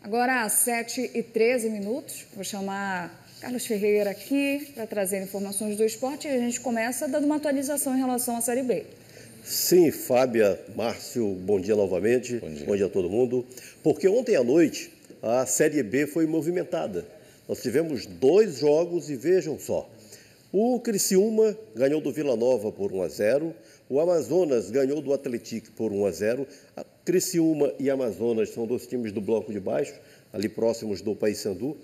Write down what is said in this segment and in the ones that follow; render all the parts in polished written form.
Agora, às 7h13, vou chamar Carlos Ferreira aqui para trazer informações do esporte e a gente começa dando uma atualização em relação à Série B. Sim, Fábia, Márcio, bom dia novamente. Bom dia a todo mundo. Porque ontem à noite a Série B foi movimentada. Nós tivemos 2 jogos e vejam só. O Criciúma ganhou do Vila Nova por 1-0. O Amazonas ganhou do Atlético por 1-0. A Criciúma e Amazonas são 2 times do bloco de baixo, ali próximos do Paysandu.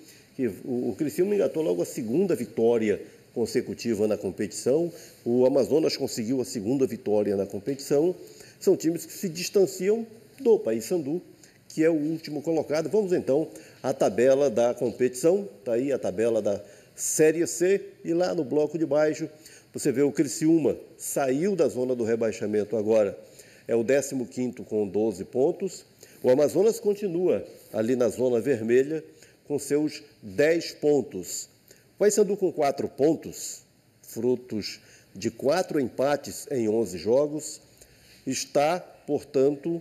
O Criciúma engatou logo a 2ª vitória consecutiva na competição. O Amazonas conseguiu a 2ª vitória na competição. São times que se distanciam do Paysandu, que é o último colocado. Vamos então à tabela da competição. Está aí a tabela da Série C. E lá no bloco de baixo, você vê o Criciúma saiu da zona do rebaixamento agora. É o 15º com 12 pontos. O Amazonas continua ali na zona vermelha com seus 10 pontos. O Paysandu com 4 pontos, frutos de 4 empates em 11 jogos, está, portanto,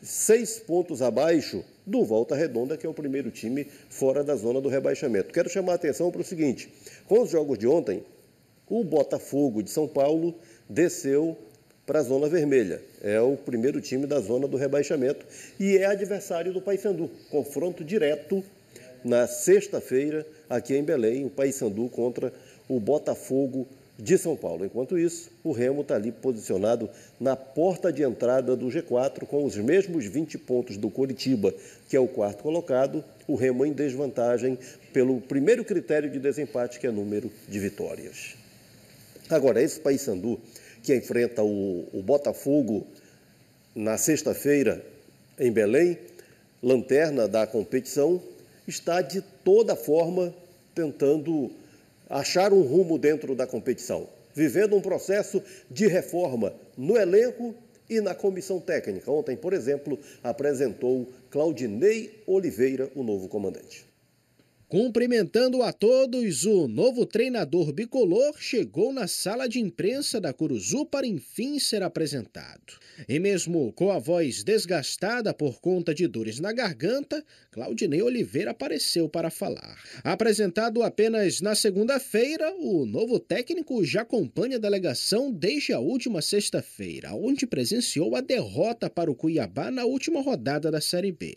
6 pontos abaixo do Volta Redonda, que é o primeiro time fora da zona do rebaixamento. Quero chamar a atenção para o seguinte: com os jogos de ontem, o Botafogo de São Paulo desceu para a zona vermelha. É o primeiro time da zona do rebaixamento e é adversário do Paysandu. Confronto direto na sexta-feira, aqui em Belém, o Paysandu contra o Botafogo de São Paulo. Enquanto isso, o Remo está ali posicionado na porta de entrada do G4, com os mesmos 20 pontos do Coritiba, que é o 4º colocado, o Remo em desvantagem pelo primeiro critério de desempate, que é número de vitórias. Agora, esse Paysandu que enfrenta o Botafogo na sexta-feira em Belém, lanterna da competição, está de toda forma tentando achar um rumo dentro da competição, vivendo um processo de reforma no elenco e na comissão técnica. Ontem, por exemplo, apresentou Claudinei Oliveira, o novo comandante. Cumprimentando a todos, o novo treinador bicolor chegou na sala de imprensa da Curuzu para enfim ser apresentado. E mesmo com a voz desgastada por conta de dores na garganta, Claudinei Oliveira apareceu para falar. Apresentado apenas na segunda-feira, o novo técnico já acompanha a delegação desde a última sexta-feira, onde presenciou a derrota para o Cuiabá na última rodada da Série B.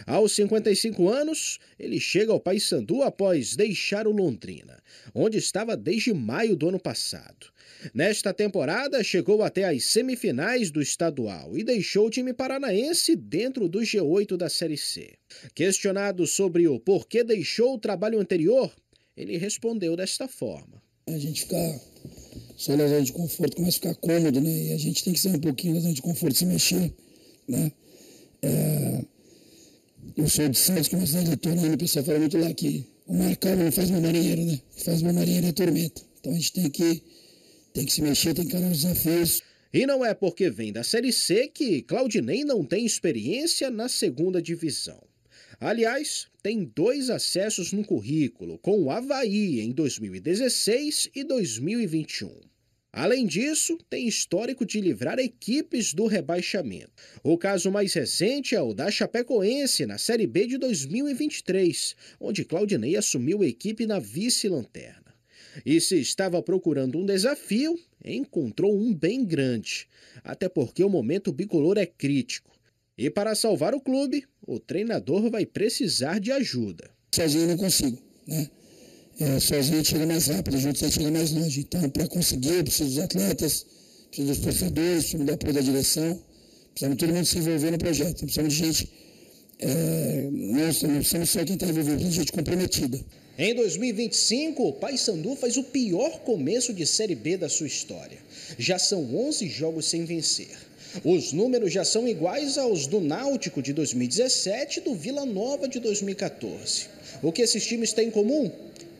Aos 55 anos, ele chega ao Paysandu após deixar o Londrina, onde estava desde maio do ano passado. Nesta temporada, chegou até as semifinais do estadual e deixou o time paranaense dentro do G8 da Série C. Questionado sobre o porquê deixou o trabalho anterior, ele respondeu desta forma. A gente fica só na zona de conforto, começa a ficar cômodo, né? E a gente tem que sair um pouquinho da zona de conforto, se mexer, né? Eu sou de Santos, que é uma cidade litorânea, o pessoal fala muito lá que o mar calmo não faz meu marinheiro, né? O que faz meu marinheiro é tormenta. Então a gente tem que se mexer, tem que encarar os desafios. E não é porque vem da Série C que Claudinei não tem experiência na 2ª divisão. Aliás, tem 2 acessos no currículo, com o Avaí em 2016 e 2021. Além disso, tem histórico de livrar equipes do rebaixamento. O caso mais recente é o da Chapecoense, na Série B de 2023, onde Claudinei assumiu a equipe na vice-lanterna. E se estava procurando um desafio, encontrou um bem grande, até porque o momento bicolor é crítico. E para salvar o clube, o treinador vai precisar de ajuda. Sozinho eu não consigo, né? Sozinho a gente chega mais rápido, juntos a gente chega mais longe. Então, para conseguir, eu preciso dos atletas, preciso dos torcedores, preciso do apoio da direção, precisamos todo mundo se envolver no projeto. Precisamos de gente, não precisamos só quem está envolvido, precisamos de gente comprometida. Em 2025, o Paysandu faz o pior começo de Série B da sua história. Já são 11 jogos sem vencer. Os números já são iguais aos do Náutico de 2017 e do Vila Nova de 2014. O que esses times têm em comum?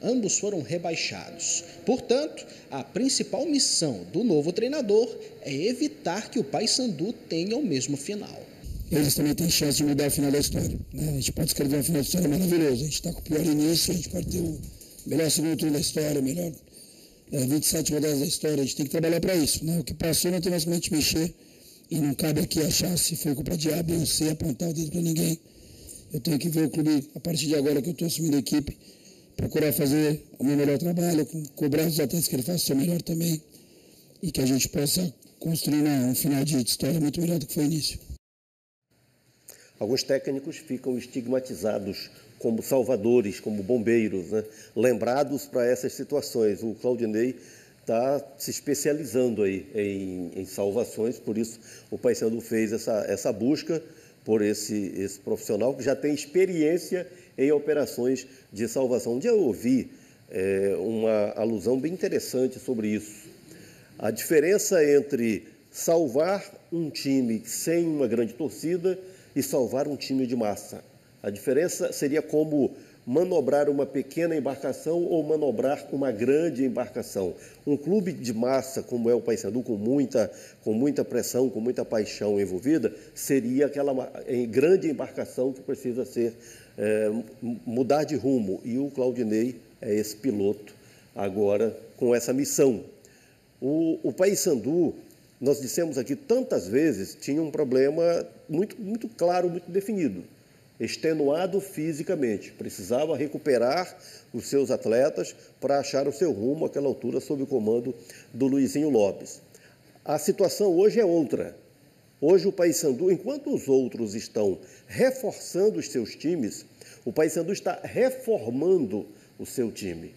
Ambos foram rebaixados. Portanto, a principal missão do novo treinador é evitar que o Paysandu tenha o mesmo final. Eles também têm chance de mudar o final da história, né? A gente pode escrever um final da história maravilhoso. A gente está com o pior início, a gente pode ter o melhor segundo turno da história, o melhor 27 rodadas da história. A gente tem que trabalhar para isso, né? O que passou não tem mais como a gente mexer e não cabe aqui achar se foi culpa de A, B ou C, apontar o dedo para ninguém. Eu tenho que ver o clube, a partir de agora que eu estou assumindo a equipe, procurar fazer o meu melhor trabalho, cobrar os atletas que ele faça o seu melhor também, e que a gente possa construir um final de história muito melhor do que foi o início. Alguns técnicos ficam estigmatizados como salvadores, como bombeiros, né? Lembrados para essas situações. O Claudinei está se especializando aí em salvações, por isso o Paysandu fez essa busca por esse profissional que já tem experiência em operações de salvação. Um dia eu ouvi uma alusão bem interessante sobre isso. A diferença entre salvar um time sem uma grande torcida e salvar um time de massa. A diferença seria como manobrar uma pequena embarcação ou manobrar uma grande embarcação. Um clube de massa, como é o Paysandu, com muita pressão, com muita paixão envolvida, seria aquela grande embarcação que precisa mudar de rumo. E o Claudinei é esse piloto agora com essa missão. O Paysandu, nós dissemos aqui tantas vezes, tinha um problema muito claro, muito definido. Extenuado fisicamente, precisava recuperar os seus atletas para achar o seu rumo àquela altura sob o comando do Luizinho Lopes. A situação hoje é outra. Hoje o Paysandu, enquanto os outros estão reforçando os seus times, o Paysandu está reformando o seu time.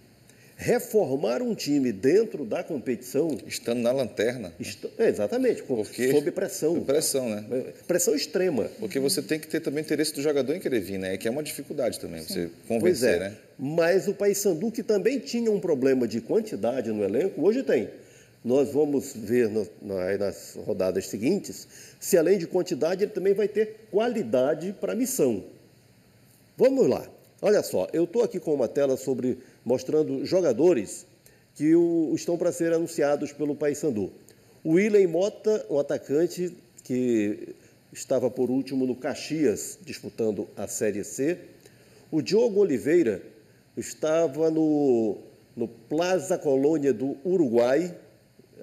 Reformar um time dentro da competição... Estando na lanterna. Exatamente, sob pressão. Sob pressão, né? Pressão extrema. Porque você tem que ter também interesse do jogador em querer vir, né? Que é uma dificuldade também, você convencer, né? Mas o Paysandu, que também tinha um problema de quantidade no elenco, hoje tem. Nós vamos ver nas rodadas seguintes se, além de quantidade, ele também vai ter qualidade para a missão. Vamos lá. Olha só, eu estou aqui com uma tela mostrando jogadores que estão para ser anunciados pelo Paysandu. O William Mota, um atacante que estava por último no Caxias, disputando a Série C. O Diogo Oliveira estava no Plaza Colônia do Uruguai.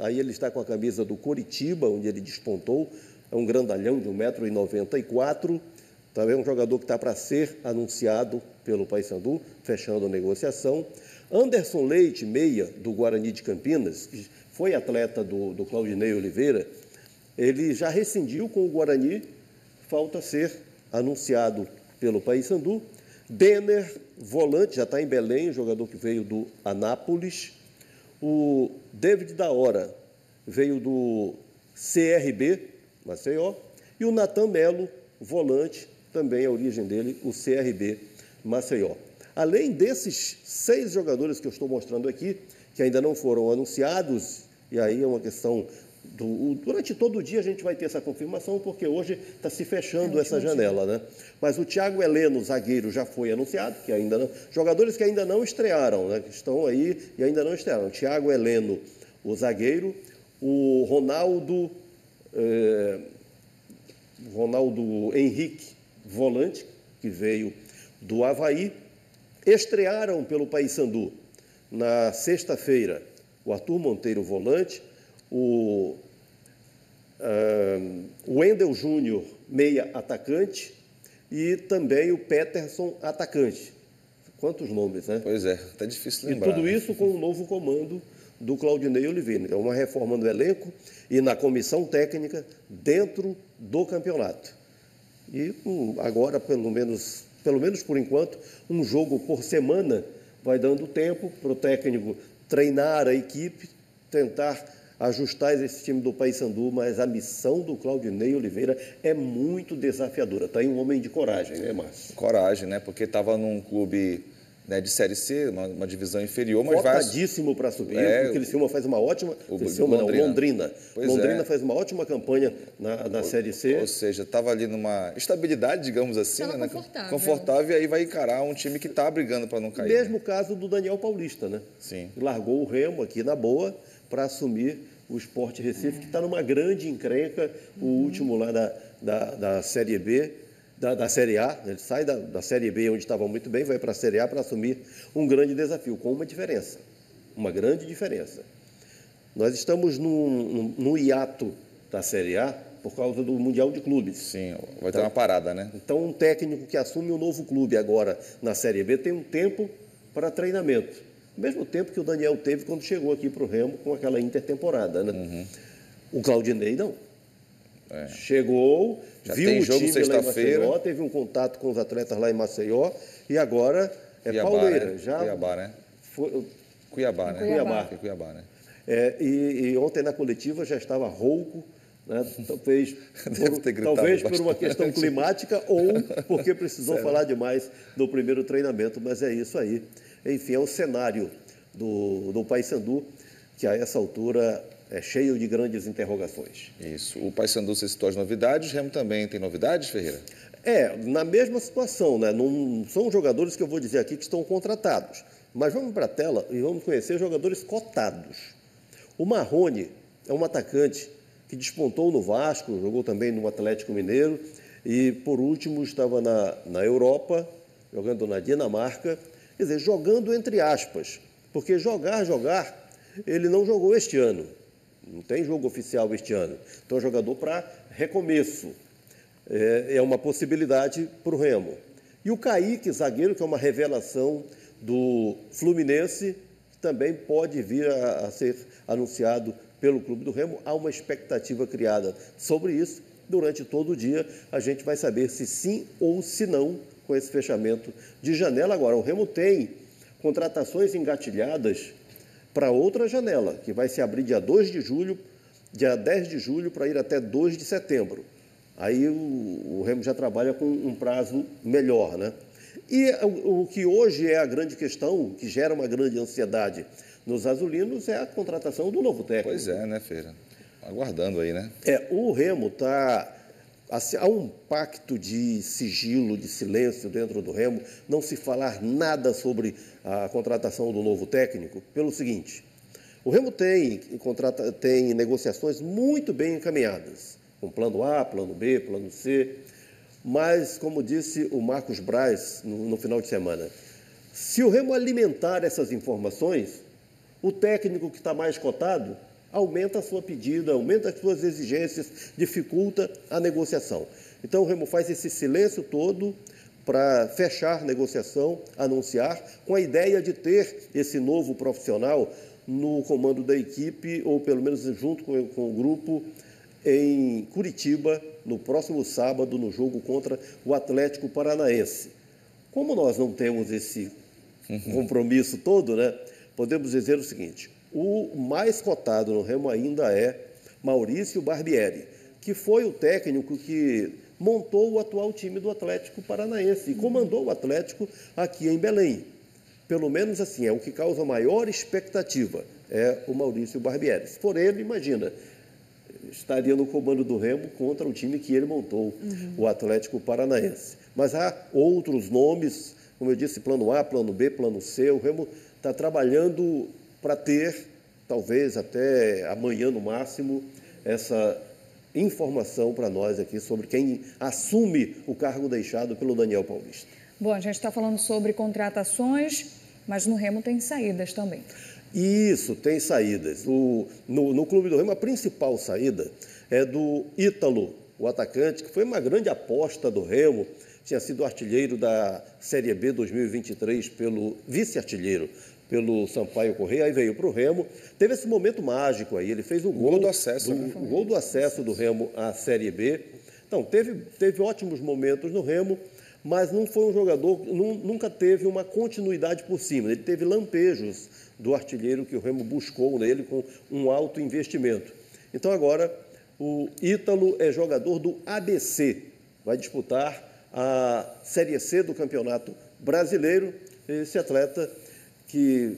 Aí ele está com a camisa do Coritiba, onde ele despontou. É um grandalhão de 1,94 m. Também é um jogador que está para ser anunciado pelo Paysandu, fechando a negociação. Anderson Leite, meia, do Guarani de Campinas, que foi atleta do Claudinei Oliveira, ele já rescindiu com o Guarani, falta ser anunciado pelo Paysandu. Denner, volante, já está em Belém, jogador que veio do Anápolis. O David da Hora veio do CRB, Maceió. E o Natan Melo, volante, também a origem dele, o CRB Maceió. Além desses 6 jogadores que eu estou mostrando aqui, que ainda não foram anunciados, e aí é uma questão durante todo o dia a gente vai ter essa confirmação, porque hoje está se fechando essa janela, né? Mas o Thiago Heleno, zagueiro, já foi anunciado, que ainda não, jogadores que ainda não estrearam, né? Que estão aí e ainda não estrearam. Thiago Heleno, o zagueiro, o Ronaldo Henrique, volante, que veio do Avaí. Estrearam pelo Paysandu na sexta-feira o Arthur Monteiro, volante, o Wendel Júnior, meia atacante, e também o Peterson, atacante. Quantos nomes, né? Pois é, está difícil lembrar. E tudo isso com o novo comando do Claudinei Oliveira. Então, uma reforma no elenco e na comissão técnica dentro do campeonato. E agora, pelo menos por enquanto, um jogo por semana vai dando tempo para o técnico treinar a equipe, tentar ajustar esse time do Paysandu, mas a missão do Claudinei Oliveira é muito desafiadora. Está aí um homem de coragem, né, Márcio? Coragem, né? Porque estava num clube, né, de Série C, uma divisão inferior, mas cotadíssimo para subir, porque o Criciúma faz uma ótima... Londrina. Londrina faz uma ótima campanha na Série C. Ou seja, estava ali numa estabilidade, digamos assim, né? Confortável, e aí vai encarar um time que está brigando para não cair. Mesmo caso do Daniel Paulista, né? Sim. Largou o Remo aqui na boa para assumir o Sport Recife, que está numa grande encrenca, o último lá da Série B, da Série A. Ele sai da Série B, onde estava muito bem, vai para a Série A para assumir um grande desafio, com uma diferença, uma grande diferença. Nós estamos no hiato da Série A por causa do Mundial de Clubes. Sim, vai ter uma parada, né? Então, um técnico que assume um novo clube agora na Série B tem um tempo para treinamento. O mesmo tempo que o Daniel teve quando chegou aqui para o Remo com aquela intertemporada, né? O Claudinei não. Chegou, já viu tem o jogo time lá em sexta-feira. Maceió, teve um contato com os atletas lá em Maceió e agora Cuiabá, pauleira. né? Já Cuiabá, né? Cuiabá, né? Cuiabá, né? E ontem na coletiva já estava rouco, né? Talvez por uma questão climática ou porque precisou falar demais do primeiro treinamento, mas é isso aí. Enfim, é o cenário do Paysandu, que a essa altura é cheio de grandes interrogações. Isso. O Paysandu se citou as novidades, o Remo também tem novidades, Ferreira? Na mesma situação, né? Não são jogadores que eu vou dizer aqui que estão contratados, mas vamos para a tela e vamos conhecer jogadores cotados. O Marrone é um atacante que despontou no Vasco, jogou também no Atlético Mineiro e, por último, estava na Europa, jogando na Dinamarca, quer dizer, jogando entre aspas, porque jogar, ele não jogou este ano, não tem jogo oficial este ano, então é jogador para recomeço, é uma possibilidade para o Remo. E o Kaique, zagueiro, que é uma revelação do Fluminense, também pode vir a ser anunciado pelo Clube do Remo. Há uma expectativa criada sobre isso. Durante todo o dia, a gente vai saber se sim ou se não com esse fechamento de janela. Agora, o Remo tem contratações engatilhadas para outra janela, que vai se abrir dia 2 de julho, dia 10 de julho, para ir até 2 de setembro. Aí o Remo já trabalha com um prazo melhor, né? E o que hoje é a grande questão, que gera uma grande ansiedade nos azulinos, é a contratação do novo técnico. Pois é, né, Feira? Aguardando aí, né? O Remo está... Há um pacto de sigilo, de silêncio dentro do Remo, não se falar nada sobre a contratação do novo técnico, pelo seguinte: o Remo tem negociações muito bem encaminhadas, com plano A, plano B, plano C, mas, como disse o Marcos Braz no final de semana, se o Remo alimentar essas informações, o técnico que está mais cotado aumenta a sua pedida, aumenta as suas exigências, dificulta a negociação. Então, o Remo faz esse silêncio todo para fechar a negociação, anunciar, com a ideia de ter esse novo profissional no comando da equipe, ou pelo menos junto com o grupo, em Curitiba, no próximo sábado, no jogo contra o Atlético Paranaense. Como nós não temos esse compromisso todo, né, podemos dizer o seguinte: o mais cotado no Remo ainda é Maurício Barbieri, que foi o técnico que montou o atual time do Atlético Paranaense e comandou o Atlético aqui em Belém. Pelo menos assim, é o que causa maior expectativa, é o Maurício Barbieri. Se for ele, imagina, estaria no comando do Remo contra o time que ele montou, o Atlético Paranaense. Mas há outros nomes, como eu disse, plano A, plano B, plano C. O Remo está trabalhando para ter, talvez até amanhã no máximo, essa informação para nós aqui sobre quem assume o cargo deixado pelo Daniel Paulista. Bom, a gente está falando sobre contratações, mas no Remo tem saídas também. Isso, tem saídas. No Clube do Remo, a principal saída é do Ítalo, o atacante, que foi uma grande aposta do Remo, tinha sido artilheiro da Série B 2023, vice-artilheiro pelo Sampaio Corrêa, aí veio para o Remo, teve esse momento mágico aí, ele fez o gol do acesso, o gol do acesso do Remo à Série B. Então, teve ótimos momentos no Remo, mas não foi um jogador, nunca teve uma continuidade por cima. Ele teve lampejos do artilheiro que o Remo buscou nele com um alto investimento. Então, agora, o Ítalo é jogador do ABC, vai disputar a Série C do Campeonato Brasileiro. Esse atleta que,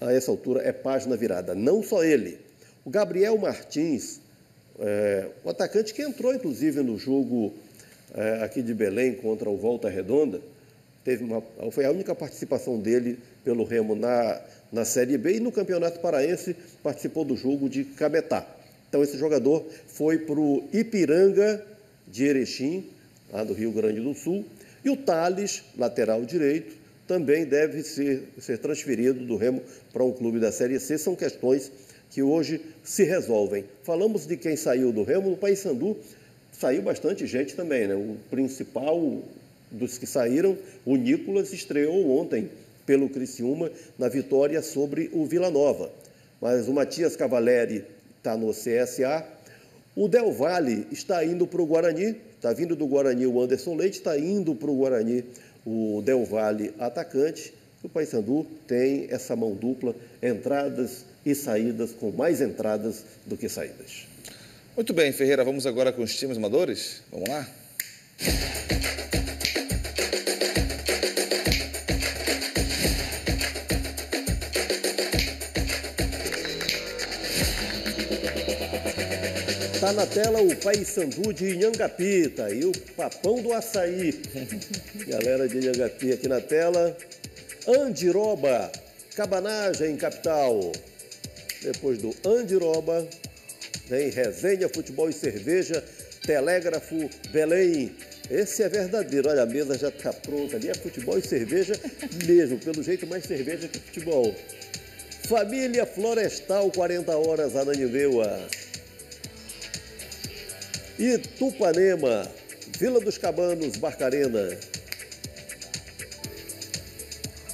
a essa altura, é página virada. Não só ele. O Gabriel Martins, o atacante que entrou, inclusive, no jogo aqui de Belém contra o Volta Redonda, foi a única participação dele pelo Remo na Série B, e no Campeonato Paraense participou do jogo de Cametá. Então, esse jogador foi para o Ipiranga de Erechim, lá do Rio Grande do Sul, e o Thales, lateral direito, também deve ser transferido do Remo para um clube da Série C. São questões que hoje se resolvem. Falamos de quem saiu do Remo. No Paysandu, saiu bastante gente também, né? O principal dos que saíram, o Nicolas, estreou ontem pelo Criciúma na vitória sobre o Vila Nova. Mas o Matias Cavalieri está no CSA. O Del Valle está indo para o Guarani, está vindo do Guarani o Anderson Leite, está indo para o Guarani o Del Valle atacante. O Paysandu tem essa mão dupla, entradas e saídas, com mais entradas do que saídas. Muito bem, Ferreira, vamos agora com os times amadores? Vamos lá? Está na tela o Paysandu de Inhangapi, tá aí o Papão do Açaí. Galera de Inhangapi aqui na tela. Andiroba, Cabanagem, capital. Depois do Andiroba, vem Resenha, Futebol e Cerveja, Telégrafo, Belém. Esse é verdadeiro. Olha, a mesa já está pronta ali. É futebol e cerveja mesmo, pelo jeito mais cerveja que futebol. Família Florestal, 40 horas, Ananindeua. Itupanema, Vila dos Cabanos, Barcarena.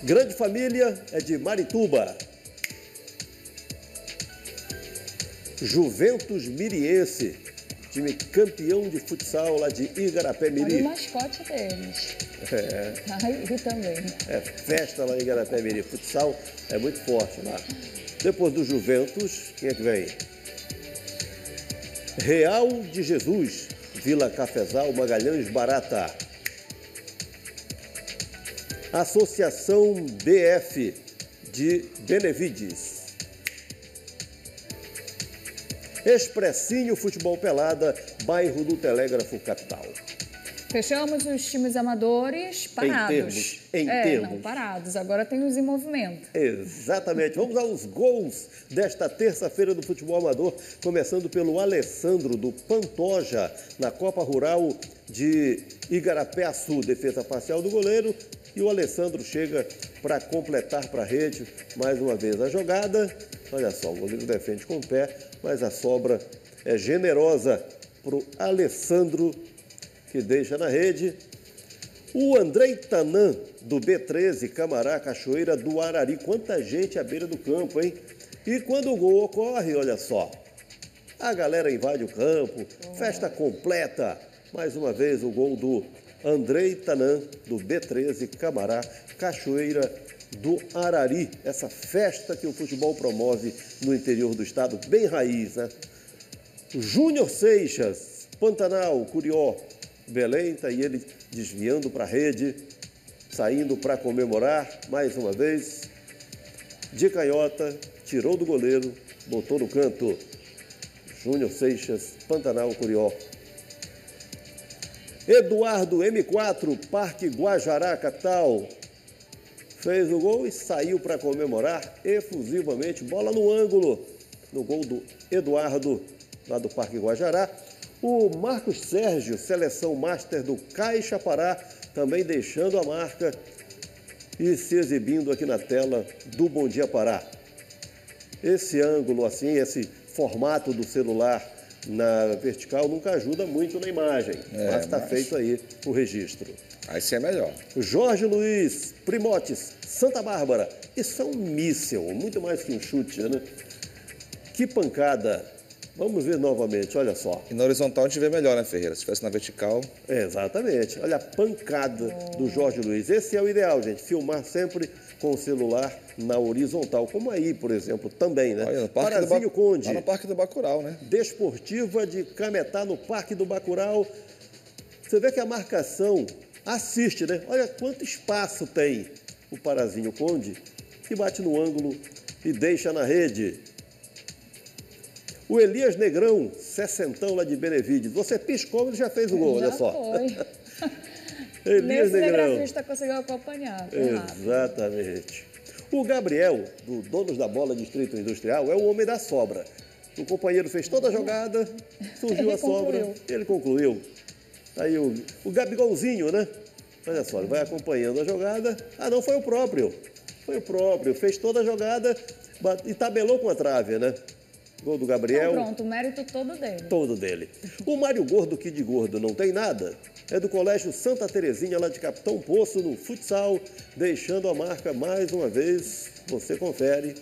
Grande Família é de Marituba. Juventus Miriense, time campeão de futsal lá de Igarapé-Miri. Olha o mascote deles. Aí também. É festa lá em Igarapé-Miri. Futsal é muito forte lá. Depois do Juventus, quem é que vem? Real de Jesus, Vila Cafezal, Magalhães, Barata. Associação BF de Benevides. Expressinho Futebol Pelada, bairro do Telégrafo, capital. Fechamos os times amadores parados. Em termos. Não, parados. Agora tem os em movimento. Exatamente. Vamos aos gols desta terça-feira do futebol amador, começando pelo Alessandro, do Pantoja, na Copa Rural de Igarapé-Açu. Defesa parcial do goleiro. E o Alessandro chega para completar para a rede mais uma vez a jogada. Olha só, o goleiro defende com o pé, mas a sobra é generosa para o Alessandro, que deixa na rede. O Andrei Tanan, do B13, Camará, Cachoeira do Arari. Quanta gente à beira do campo, hein? E quando o gol ocorre, olha só, a galera invade o campo, festa completa. Mais uma vez o gol do Andrei Tanan, do B13, Camará, Cachoeira do Arari. Essa festa que o futebol promove no interior do estado, bem raiz, né? Júnior Seixas, Pantanal, Curió, Belém, está aí ele desviando para a rede, saindo para comemorar, mais uma vez, de canhota, tirou do goleiro, botou no canto. Júnior Seixas, Pantanal, Curió. Eduardo, M4, Parque Guajará, capital, fez o gol e saiu para comemorar efusivamente, bola no ângulo, no gol do Eduardo, lá do Parque Guajará. O Marcos Sérgio, seleção master do Caixa Pará, também deixando a marca e se exibindo aqui na tela do Bom Dia Pará. Esse ângulo assim, esse formato do celular na vertical nunca ajuda muito na imagem, mas está feito aí o registro. Aí sim é melhor. Jorge Luiz, Primotes, Santa Bárbara. Isso é um míssil, muito mais que um chute, né? Que pancada. Vamos ver novamente, olha só. E na horizontal a gente vê melhor, né, Ferreira? Se tivesse na vertical... Exatamente. Olha a pancada do Jorge Luiz. Esse é o ideal, gente. Filmar sempre com o celular na horizontal. Como aí, por exemplo, também, né? Olha, Parazinho Conde. Lá no Parque do Bacurau, né? Desportiva de Cametá, no Parque do Bacurau. Você vê que a marcação assiste, né? Olha quanto espaço tem o Parazinho Conde, que bate no ângulo e deixa na rede. O Elias Negrão, 60 lá de Benevides. Você piscou e já fez o gol, olha só. Foi. Elias Negrão. Nem o conseguiu acompanhar. Exatamente. O Gabriel, do Donos da Bola Distrito Industrial, é o homem da sobra. O companheiro fez toda a jogada, surgiu a sobra, ele concluiu. Aí o Gabigolzinho, né? Olha só, ele vai acompanhando a jogada. Ah, não, foi o próprio. Foi o próprio, fez toda a jogada e tabelou com a trave, né? Gol do Gabriel. Então, pronto, o mérito todo dele. Todo dele. O Mário Gordo, que de gordo não tem nada, é do Colégio Santa Terezinha, lá de Capitão Poço, no futsal, deixando a marca mais uma vez. Você confere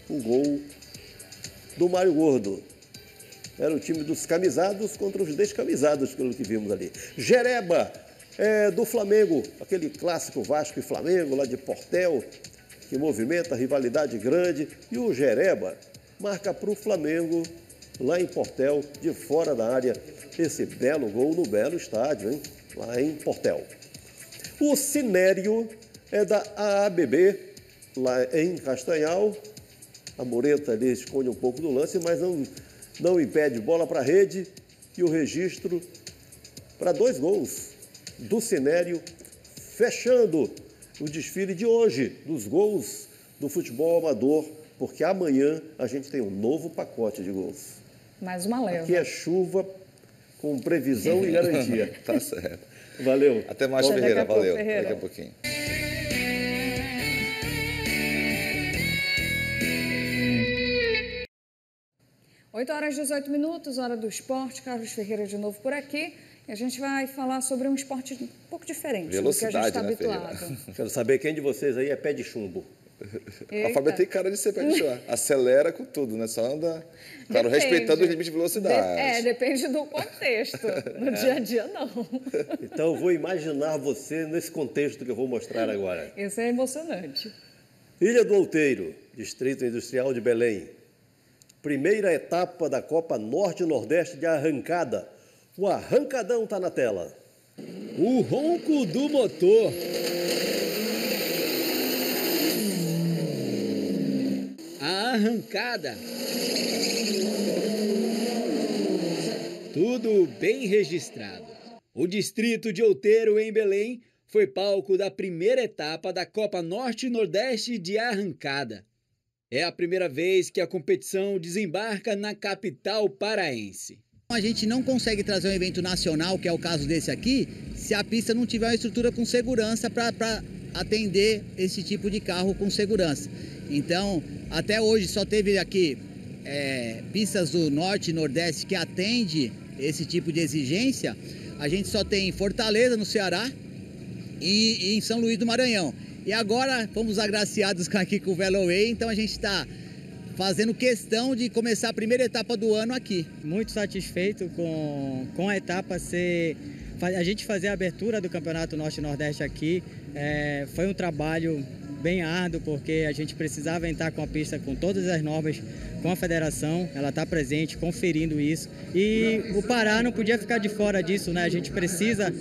o gol do Mário Gordo. Era o time dos camisados contra os descamisados, pelo que vimos ali. Jereba, do Flamengo, aquele clássico Vasco e Flamengo, lá de Portel, que movimenta a rivalidade grande. E o Jereba marca para o Flamengo, lá em Portel, de fora da área, esse belo gol no belo estádio, hein? Lá em Portel. O Cinério é da AABB, lá em Castanhal. A mureta ali esconde um pouco do lance, mas não impede bola para a rede. E o registro para 2 gols do Cinério, fechando o desfile de hoje dos gols do futebol amador, porque amanhã a gente tem um novo pacote de gols. Mais uma leva. Aqui é chuva com previsão e garantia. Tá certo. Valeu. Até mais, Ferreira. Valeu. Ferreira. Daqui a pouquinho. 8h18, hora do esporte. Carlos Ferreira de novo por aqui. E a gente vai falar sobre um esporte um pouco diferente do que a gente está habituado. Quero saber quem de vocês aí é pé de chumbo. Eita. A Fábia tem cara de ser pé de chumbo. Acelera com tudo, né? Só anda, claro, respeitando os limites de velocidade. Depende do contexto. No dia a dia, não. Então, eu vou imaginar você nesse contexto que eu vou mostrar agora. Isso é emocionante. Ilha do Outeiro, Distrito Industrial de Belém. Primeira etapa da Copa Norte e Nordeste de arrancada. O arrancadão está na tela. O ronco do motor. A arrancada. Tudo bem registrado. O distrito de Outeiro, em Belém, foi palco da primeira etapa da Copa Norte e Nordeste de arrancada. É a primeira vez que a competição desembarca na capital paraense. A gente não consegue trazer um evento nacional, que é o caso desse aqui, se a pista não tiver uma estrutura com segurança para atender esse tipo de carro com segurança. Então, até hoje só teve aqui pistas do Norte e Nordeste que atende esse tipo de exigência. A gente só tem em Fortaleza, no Ceará, e em São Luís do Maranhão. E agora fomos agraciados aqui com o Veloway, então a gente está fazendo questão de começar a primeira etapa do ano aqui. Muito satisfeito com a etapa a gente fazer a abertura do Campeonato Norte e Nordeste aqui. Foi um trabalho bem árduo, porque a gente precisava entrar com a pista com todas as normas, com a federação, ela está presente, conferindo isso. E o Pará não podia ficar de fora disso, né? A gente precisa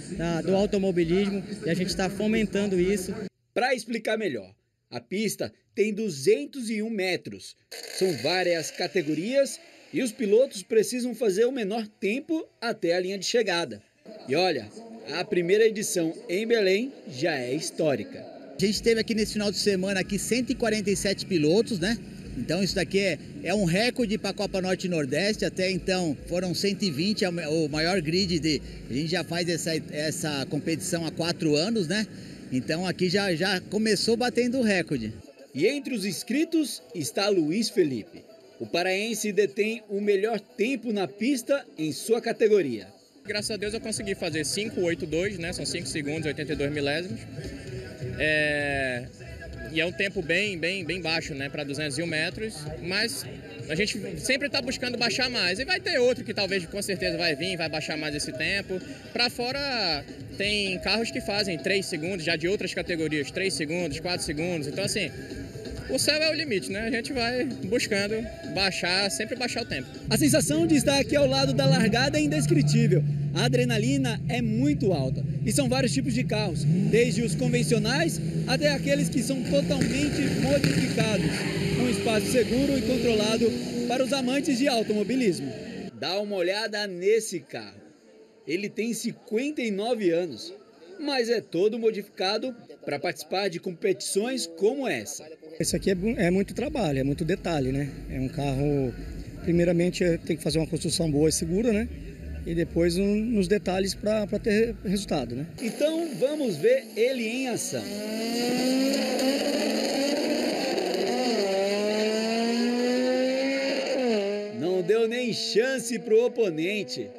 do automobilismo e a gente está fomentando isso. Para explicar melhor, a pista tem 201 metros, são várias categorias e os pilotos precisam fazer o menor tempo até a linha de chegada. E olha, a primeira edição em Belém já é histórica. A gente teve aqui nesse final de semana 147 pilotos, né? Então isso daqui é um recorde para a Copa Norte e Nordeste. Até então foram 120, é o maior grid a gente já faz essa competição há 4 anos, né? Então aqui já começou batendo o recorde. E entre os inscritos está Luiz Felipe. O paraense detém o melhor tempo na pista em sua categoria. Graças a Deus eu consegui fazer 5,82, né? São 5 segundos e 82 milésimos. E é um tempo bem baixo, né? Para 201 metros, mas a gente sempre está buscando baixar mais. E vai ter outro que talvez com certeza vai vir, vai baixar mais esse tempo. Para fora tem carros que fazem 3 segundos, já de outras categorias, 3 segundos, 4 segundos. Então assim, o céu é o limite, né? A gente vai buscando sempre baixar o tempo. A sensação de estar aqui ao lado da largada é indescritível. A adrenalina é muito alta e são vários tipos de carros, desde os convencionais até aqueles que são totalmente modificados, um espaço seguro e controlado para os amantes de automobilismo. Dá uma olhada nesse carro. Ele tem 59 anos, mas é todo modificado para participar de competições como essa. Esse aqui é muito trabalho, é muito detalhe, né? É um carro, primeiramente tem que fazer uma construção boa e segura, né? E depois nos detalhes para ter resultado, né? Então vamos ver ele em ação. deu nem chance pro oponente.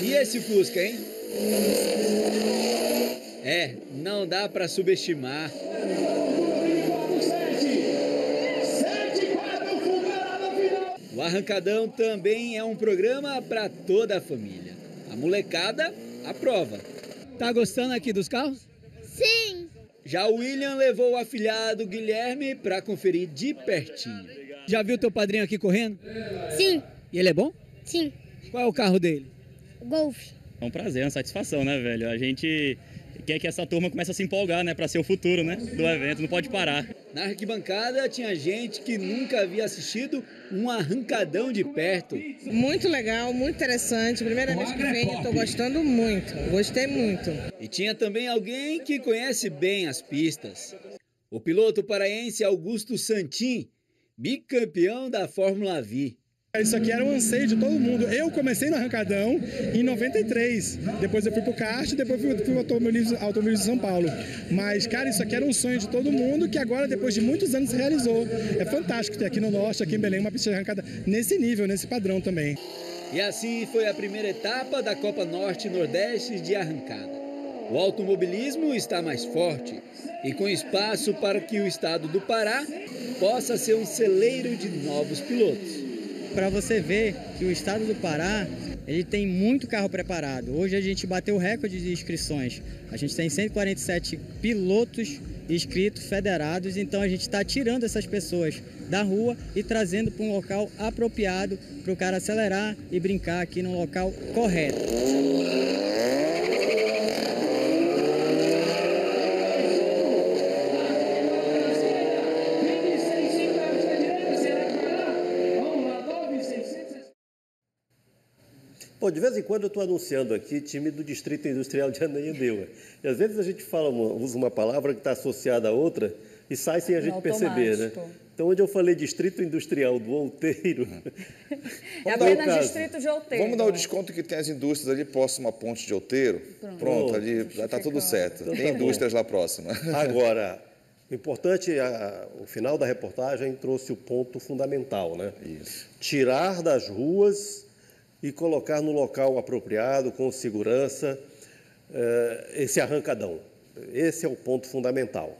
E esse Fusca, hein? Não dá para subestimar. O Arrancadão também é um programa para toda a família. A molecada aprova. Tá gostando aqui dos carros? Sim. Já o William levou o afilhado Guilherme para conferir de pertinho. Já viu teu padrinho aqui correndo? Sim. E ele é bom? Sim. Qual é o carro dele? O Golf. É um prazer, uma satisfação, né, velho? A gente quer que essa turma comece a se empolgar, né, para ser o futuro, né, do evento, não pode parar. Na arquibancada tinha gente que nunca havia assistido um arrancadão de perto. Muito legal, muito interessante. Primeira vez que venho, estou gostando muito. Gostei muito. E tinha também alguém que conhece bem as pistas. O piloto paraense Augusto Santin, bicampeão da Fórmula V. Isso aqui era um anseio de todo mundo. Eu comecei no Arrancadão em 93. Depois eu fui pro kart, depois fui pro automobilismo de São Paulo. Mas, cara, isso aqui era um sonho de todo mundo que agora, depois de muitos anos, se realizou. É fantástico ter aqui no Norte, aqui em Belém, uma pista de arrancada nesse nível, nesse padrão também. E assim foi a primeira etapa da Copa Norte e Nordeste de arrancada. O automobilismo está mais forte e com espaço para que o estado do Pará possa ser um celeiro de novos pilotos. Para você ver que o estado do Pará, ele tem muito carro preparado. Hoje a gente bateu o recorde de inscrições. A gente tem 147 pilotos inscritos, federados, então a gente está tirando essas pessoas da rua e trazendo para um local apropriado para o cara acelerar e brincar aqui no local correto. Bom, de vez em quando eu estou anunciando aqui time do Distrito Industrial de Ananindeua. E às vezes a gente usa uma palavra que está associada a outra e sai sem a gente perceber, né? Então, onde eu falei Distrito Industrial do Outeiro... É apenas Distrito de Outeiro. Vamos dar o desconto que tem as indústrias ali próximo à ponte de Outeiro? Pronto, ali já está tudo certo. Então, tem indústrias lá próxima. Agora, importante, o final da reportagem trouxe o ponto fundamental, né? Isso. Tirar das ruas e colocar no local apropriado, com segurança, esse arrancadão. Esse é o ponto fundamental.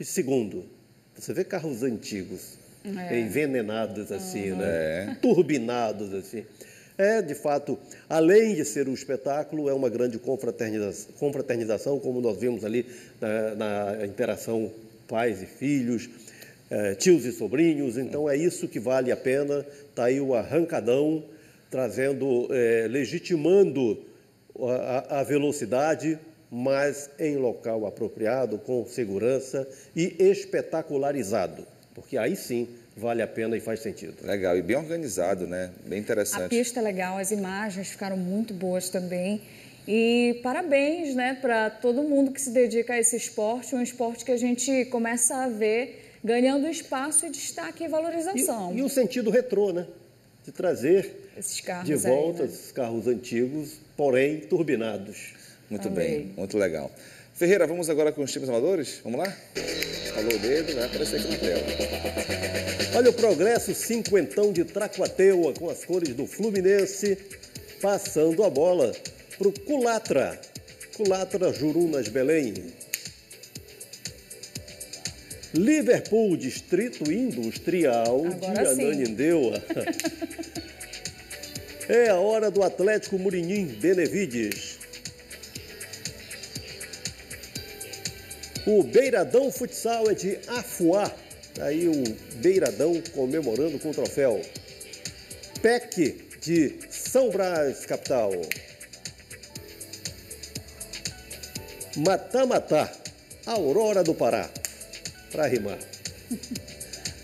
E segundo, você vê carros antigos, envenenados assim, né? Turbinados assim. De fato, além de ser um espetáculo, é uma grande confraternização, como nós vimos ali na interação pais e filhos, tios e sobrinhos. Então, é isso que vale a pena. Está aí o arrancadão, trazendo, legitimando a velocidade, mas em local apropriado, com segurança e espetacularizado, porque aí sim vale a pena e faz sentido. Legal, e bem organizado, né? Bem interessante. A pista é legal, as imagens ficaram muito boas também. E parabéns, né, para todo mundo que se dedica a esse esporte, um esporte que a gente começa a ver ganhando espaço e destaque e valorização. E o sentido retrô, né? De trazer esses carros de volta aí, né? esses carros antigos, porém turbinados. Muito bem, muito legal. Ferreira, vamos agora com os times amadores? Vamos lá? Falou o dedo, vai aparecer aqui na tela. Olha o progresso cinquentão de Tracuateua com as cores do Fluminense, passando a bola para o Culatra. Culatra, Jurunas, Belém. Liverpool, Distrito Industrial agora de Ananindeua. É a hora do Atlético Murinim, Benevides. O Beiradão Futsal é de Afuá. Aí o Beiradão comemorando com o troféu. PEC de São Brás, capital. Matamatá, Aurora do Pará. Para rimar.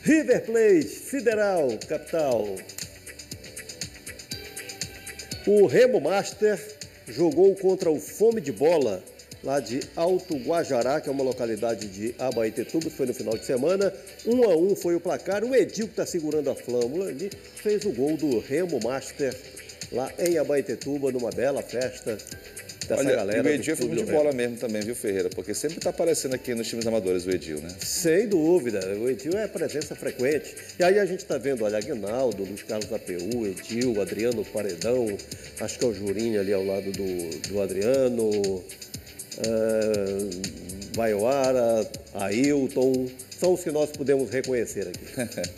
River Plate, Federal, capital. O Remo Master jogou contra o Fome de Bola, lá de Alto Guajará, que é uma localidade de Abaetetuba, foi no final de semana. 1-1 foi o placar. O Edil, que está segurando a flâmula ali, fez o gol do Remo Master, lá em Abaetetuba, numa bela festa dessa Olha, galera. E o Edil é do de bola mesmo também, viu, Ferreira? Porque sempre está aparecendo aqui nos times amadores o Edil, né? Sem dúvida, o Edil é presença frequente. E aí a gente está vendo, olha, Aguinaldo, Luiz Carlos APU, Edil, Adriano Paredão, acho que é o Jurinho ali ao lado do Adriano, Baioara, Ailton, são os que nós podemos reconhecer aqui.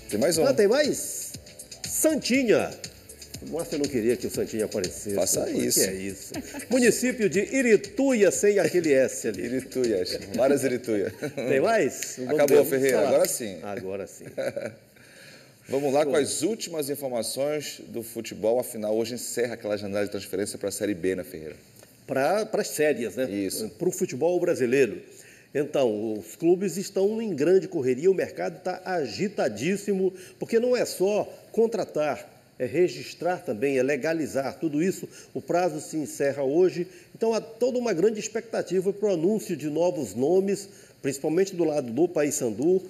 Tem mais um. Tem mais? Santinha. O Márcio não queria que o Santinha aparecesse. Faça isso. Que é isso? Município de Irituia, sem aquele S ali. Irituia, várias Irituia. Tem mais? Acabou, Ferreira, agora sim. Agora sim. Vamos lá com as últimas informações do futebol. Afinal, hoje encerra aquela janela de transferência para a Série B, né, Ferreira? Para as sérias, né? Isso. Para o futebol brasileiro. Então, os clubes estão em grande correria, o mercado está agitadíssimo, porque não é só contratar, é registrar também, é legalizar tudo isso. O prazo se encerra hoje, então há toda uma grande expectativa para o anúncio de novos nomes, principalmente do lado do Paysandu.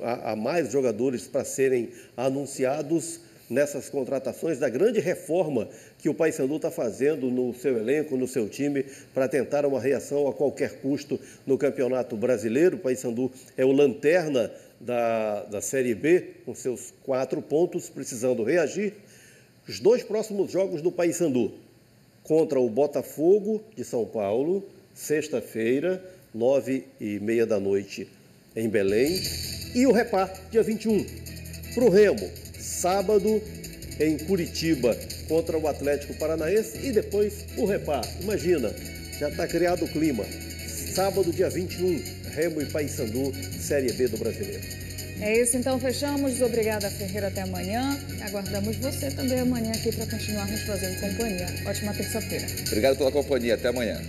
Há mais jogadores para serem anunciados nessas contratações, da grande reforma que o Paysandu está fazendo no seu elenco, no seu time, para tentar uma reação a qualquer custo no Campeonato Brasileiro. O Paysandu é o lanterna da Série B, com seus 4 pontos, precisando reagir. Os 2 próximos jogos do Paysandu, contra o Botafogo de São Paulo, sexta-feira, 9h30 da noite, em Belém, e o Repá, dia 21, para o Remo, sábado, em Curitiba, contra o Atlético Paranaense, e depois o Repá. Imagina, já está criado o clima. Sábado, dia 21, Remo e Paysandu, Série B do Brasileiro. É isso, então fechamos. Obrigada, Ferreira, até amanhã. Aguardamos você também amanhã aqui para continuarmos fazendo companhia. Ótima terça-feira. Obrigado pela companhia, até amanhã.